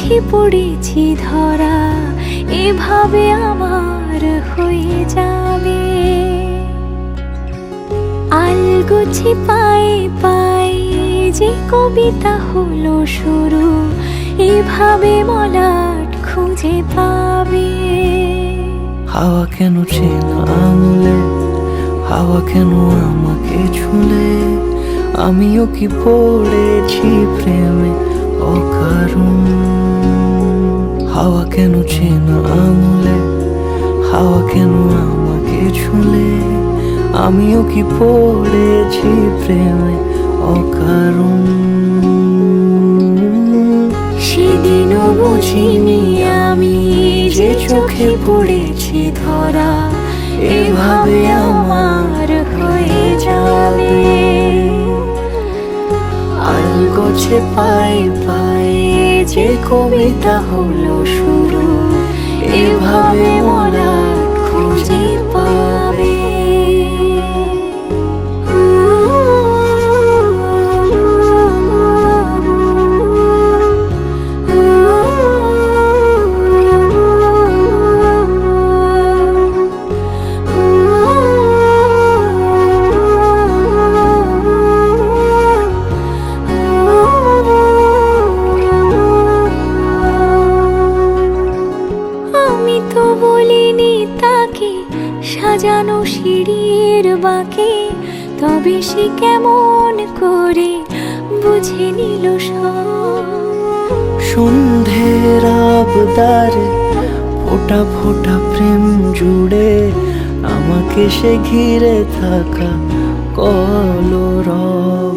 চোখে পড়েছি ধরা, এভাবে আমার হয়ে যাবে। আলগোছে পায়ে পায়ে যে কবিতা হলো শুরু, এভাবে মলাট খুঁজে পাবে। হাওয়া কেন চেনা আঙুলে, হাওয়া কেন আমাকে ছুলে, আমিও কি পড়েছি প্রেমে অকারণ। হাওয়া কেন চেনা আঙুলে, হাওয়া কেন আমাকে ছুলে, আমিও কি পড়েছি প্রেমে অকারণ। সেদিনও বুঝিনি আমি যে চোখে পড়েছি ধরা, এভাবে আমার হয়ে যাবে। আলগোছে পায়ে পায়ে যে কবিতা হলো শুরু, এভাবে মলাট খুঁজে পাবে। আমি তো বলিনি তাকে সাজানো সিঁড়ির বাঁকে, তবে সে কেমন করে বুঝে নিল সব। সন্ধ্যের আবদারে ফোঁটা ফোঁটা প্রেম জুড়ে, আমাকে সে ঘিরে থাকা কলরব।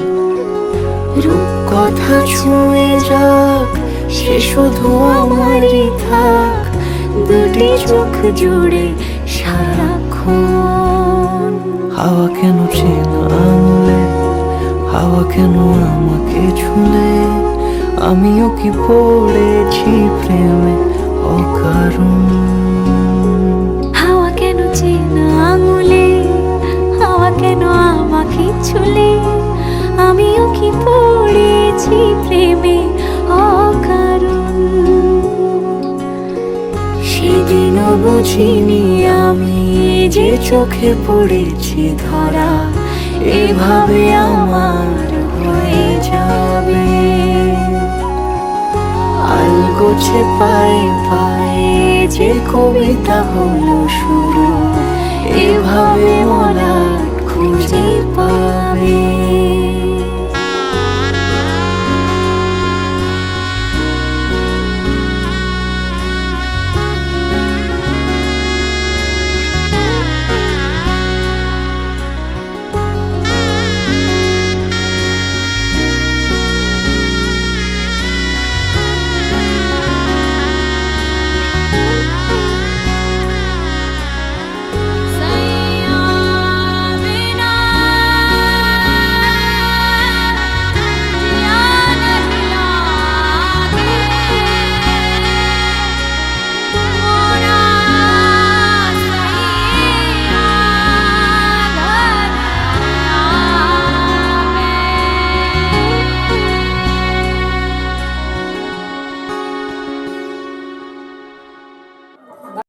রূপকথা ছুঁয়ে যাক, সে শুধু আমারই থাক, দুটি চোখ জুড়ে সারাক্ষণ। হাওয়া কেন চেনা আঙুলে, হাওয়া কেন আমাকে ছুলে, আমিও কি পড়েছি প্রেমে অকারণ। হাওয়া কেন চেনা আঙুলে, হাওয়া কেন আমাকে ছুলে, আমিও কি পড়েছি প্রেমে অকারণ। সেদিনও বুঝিনি আমি যে চোখে পড়েছি ধরা, এভাবে আমার হয়ে যাবে। আলগোছে পায়ে পায়ে যে কবিতা হলো শুরু, এভাবে মলাট খুঁজে পাবে।